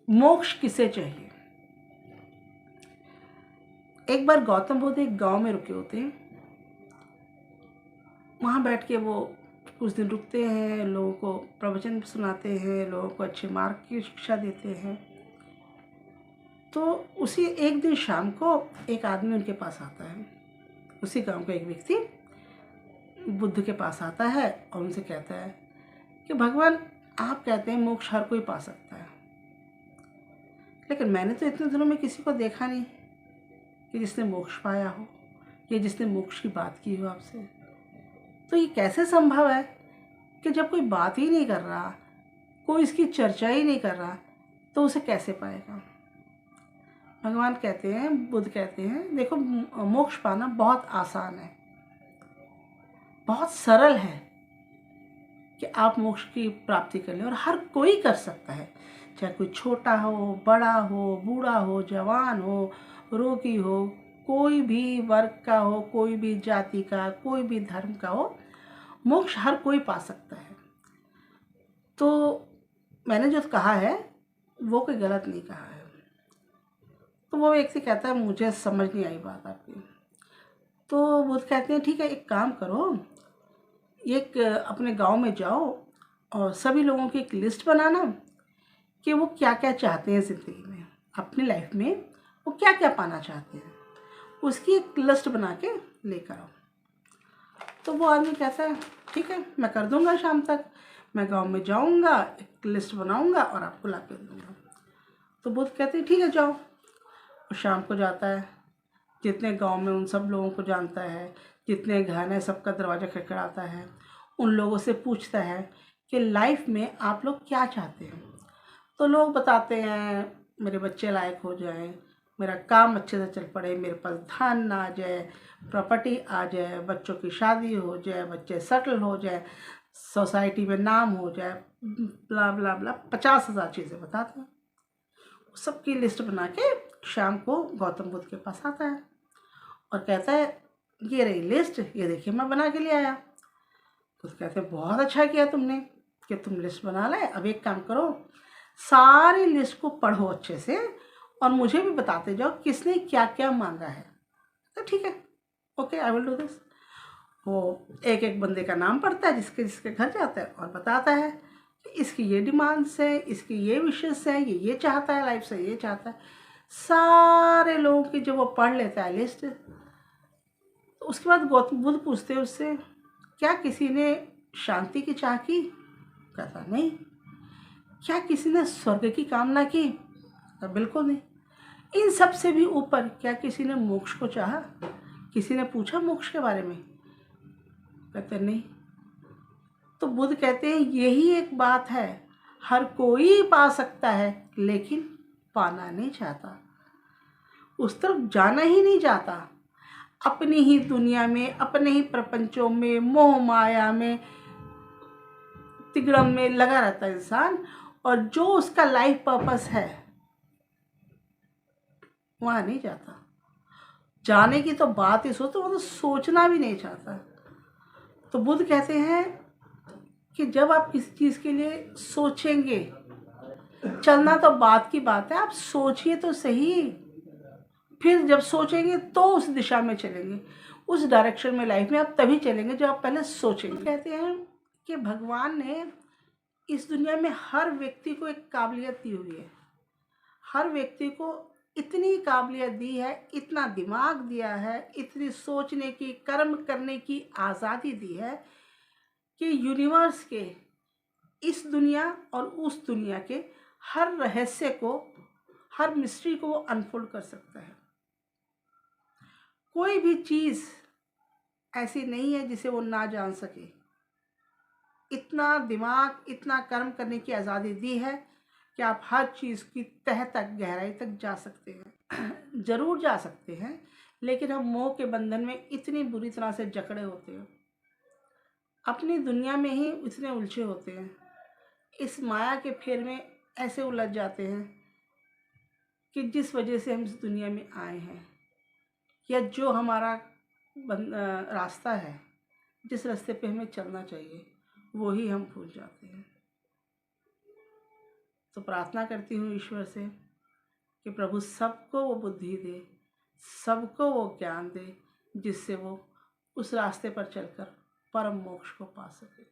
मोक्ष किसे चाहिए। एक बार गौतम बुद्ध एक गांव में रुके होते हैं। वहाँ बैठ के वो कुछ दिन रुकते हैं, लोगों को प्रवचन सुनाते हैं, लोगों को अच्छे मार्ग की शिक्षा देते हैं। तो उसी एक दिन शाम को एक आदमी उनके पास आता है। उसी गांव का एक व्यक्ति बुद्ध के पास आता है और उनसे कहता है कि भगवान, आप कहते हैं मोक्ष हर कोई पा सकता है, लेकिन मैंने तो इतने दिनों में किसी को देखा नहीं कि जिसने मोक्ष पाया हो या जिसने मोक्ष की बात की हो आपसे। तो ये कैसे संभव है कि जब कोई बात ही नहीं कर रहा, कोई इसकी चर्चा ही नहीं कर रहा, तो उसे कैसे पाएगा। भगवान कहते हैं, बुद्ध कहते हैं, देखो मोक्ष पाना बहुत आसान है, बहुत सरल है कि आप मोक्ष की प्राप्ति कर लें, और हर कोई कर सकता है, चाहे कोई छोटा हो, बड़ा हो, बूढ़ा हो, जवान हो, रोगी हो, कोई भी वर्ग का हो, कोई भी जाति का, कोई भी धर्म का हो, मोक्ष हर कोई पा सकता है। तो मैंने जो कहा है वो कोई गलत नहीं कहा है। तो वो व्यक्ति कहता है, मुझे समझ नहीं आई बात आपकी। तो बुद्ध कहते हैं, ठीक है, एक काम करो, एक अपने गांव में जाओ और सभी लोगों की एक लिस्ट बनाना कि वो क्या क्या चाहते हैं ज़िंदगी में, अपनी लाइफ में वो क्या क्या पाना चाहते हैं, उसकी एक लिस्ट बना के लेकर आओ। तो वो आदमी कहता है, ठीक है, मैं कर दूंगा, शाम तक मैं गांव में जाऊंगा, एक लिस्ट बनाऊंगा और आपको ला के दूँगा। तो बुद्ध कहते हैं, ठीक है, जाओ। और शाम को जाता है, जितने गांव में उन सब लोगों को जानता है, जितने घर हैं सबका दरवाज़ा खटखटाता है, उन लोगों से पूछता है कि लाइफ में आप लोग क्या चाहते हैं। तो लोग बताते हैं, मेरे बच्चे लायक हो जाएं, मेरा काम अच्छे से चल पड़े, मेरे पास धन आ जाए, प्रॉपर्टी आ जाए, बच्चों की शादी हो जाए, बच्चे सेटल हो जाए, सोसाइटी में नाम हो जाए, ब्ला ब्ला ब्ला, 50,000 चीज़ें बताते हैं। सबकी लिस्ट बना के शाम को गौतम बुद्ध के पास आता है और कहता है, ये रही लिस्ट, ये देखिए मैं बना के ले आया। तो कहते हैं, बहुत अच्छा किया तुमने कि तुम लिस्ट बना लाए। अब एक काम करो, सारी लिस्ट को पढ़ो अच्छे से और मुझे भी बताते जाओ किसने क्या क्या मांगा है। तो ठीक है, okay, I will do this. वो एक एक बंदे का नाम पढ़ता है, जिसके जिसके घर जाता है और बताता है कि इसकी ये डिमांड्स है, इसकी ये विशेष है, ये चाहता है लाइफ से, ये चाहता है। सारे लोगों की जब वो पढ़ लेता है लिस्ट, तो उसके बाद गौतम बुद्ध पूछते हैं उससे, क्या किसी ने शांति की चाह की? कहता नहीं। क्या किसी ने स्वर्ग की कामना की? कहता बिल्कुल नहीं। इन सब से भी ऊपर क्या किसी ने मोक्ष को चाहा? किसी ने पूछा मोक्ष के बारे में? कहते नहीं। तो बुद्ध कहते हैं, यही एक बात है, हर कोई पा सकता है लेकिन पाना नहीं चाहता, उस तरफ जाना ही नहीं चाहता। अपनी ही दुनिया में, अपने ही प्रपंचों में, मोह माया में, तिगड़म में लगा रहता है इंसान, और जो उसका लाइफ पर्पस है वहाँ नहीं जाता। जाने की तो बात ही सोचो, वो तो सोचना भी नहीं चाहता। तो बुद्ध कहते हैं कि जब आप किसी चीज़ के लिए सोचेंगे, चलना तो बात की बात है, आप सोचिए तो सही, फिर जब सोचेंगे तो उस दिशा में चलेंगे, उस डायरेक्शन में लाइफ में आप तभी चलेंगे जब आप पहले सोचेंगे। कहते हैं कि भगवान ने इस दुनिया में हर व्यक्ति को एक काबिलियत दी हुई है, हर व्यक्ति को इतनी काबिलियत दी है, इतना दिमाग दिया है, इतनी सोचने की, कर्म करने की आज़ादी दी है कि यूनिवर्स के, इस दुनिया और उस दुनिया के हर रहस्य को, हर मिस्ट्री को वो अनफोल्ड कर सकता है। कोई भी चीज़ ऐसी नहीं है जिसे वो ना जान सके। इतना दिमाग, इतना कर्म करने की आज़ादी दी है कि आप हर चीज़ की तह तक, गहराई तक जा सकते हैं। ज़रूर जा सकते हैं, लेकिन हम मोह के बंधन में इतनी बुरी तरह से जकड़े होते हैं, अपनी दुनिया में ही इतने उलझे होते हैं, इस माया के फेर में ऐसे उलझ जाते हैं कि जिस वजह से हम इस दुनिया में आए हैं, या जो हमारा रास्ता है, जिस रास्ते पे हमें चलना चाहिए, वो ही हम भूल जाते हैं। तो प्रार्थना करती हूँ ईश्वर से कि प्रभु सबको वो बुद्धि दे, सबको वो ज्ञान दे, जिससे वो उस रास्ते पर चलकर परम मोक्ष को पा सके।